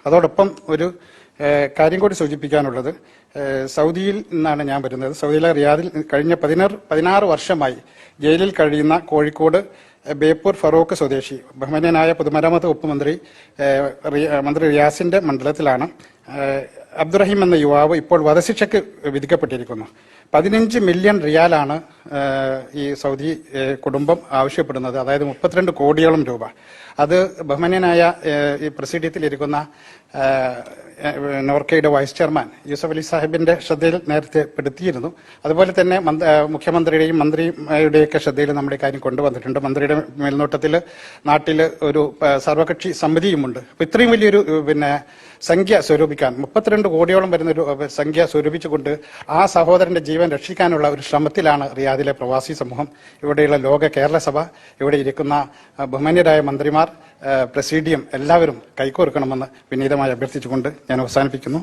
അതോടൊപ്പം ഒരു കാര്യം കൂടി സൂചിപ്പിക്കാനുള്ളത്, സൗദിയിൽ നിന്നാണ് ഞാൻ വരുന്നത്. സൗദിയിലെ റിയാദിൽ കഴിഞ്ഞ 16 വർഷമായി ജയിലിൽ കഴിയുന്ന കോഴിക്കോട് ബേപ്പൂർ ഫറൂഖ് സ്വദേശി ബഹുമാന്യനായ പൊതുമരാമത്ത് വകുപ്പ് മന്ത്രി റിയാസിന്റെ മണ്ഡലത്തിലാണ് അബ്ദുറഹീം എന്ന യുവാവ് ഇപ്പോൾ വധശിക്ഷയ്ക്ക് വിധിക്കപ്പെട്ടിരിക്കുന്നു. 15 മില്യൺ റിയാലാണ് ഈ സൗദി കുടുംബം ആവശ്യപ്പെടുന്നത്, അതായത് 32 കോടിയോളം രൂപ. അത് ബഹുമാന്യനായ ഈ പ്രസിഡീയത്തിലിരിക്കുന്ന നോർക്കയുടെ വൈസ് ചെയർമാൻ യൂസഫ് അലി സാഹിബിന്റെ ശ്രദ്ധയിൽ നേരത്തെ പെടുത്തിയിരുന്നു. അതുപോലെ തന്നെ മുഖ്യമന്ത്രിയുടെയും മന്ത്രിയുടെയൊക്കെ ശ്രദ്ധയിൽ നമ്മുടെ കാര്യം കൊണ്ടുവന്നിട്ടുണ്ട്. മന്ത്രിയുടെ മേൽനോട്ടത്തിൽ നാട്ടിൽ ഒരു സർവകക്ഷി സമിതിയുമുണ്ട്. അപ്പൊ ഇത്രയും വലിയൊരു സംഖ്യ സ്വരൂപിക്കാൻ 32 കോടിയോളം വരുന്നൊരു സംഖ്യ സ്വരൂപിച്ചുകൊണ്ട് ആ സഹോദരന്റെ ജീവൻ രക്ഷിക്കാനുള്ള ഒരു ശ്രമത്തിലാണ് റിയാദിലെ പ്രവാസി സമൂഹം, ഇവിടെയുള്ള ലോക കേരള സഭ, ഇവിടെ ഇരിക്കുന്ന ബഹുമാന്യരായ മന്ത്രിമാർ, പ്രസിഡിയം എല്ലാവരും കൈകോർക്കണമെന്ന് വിനീതമായി അഭ്യർത്ഥിച്ചുകൊണ്ട് ഞാൻ അവസാനിപ്പിക്കുന്നു.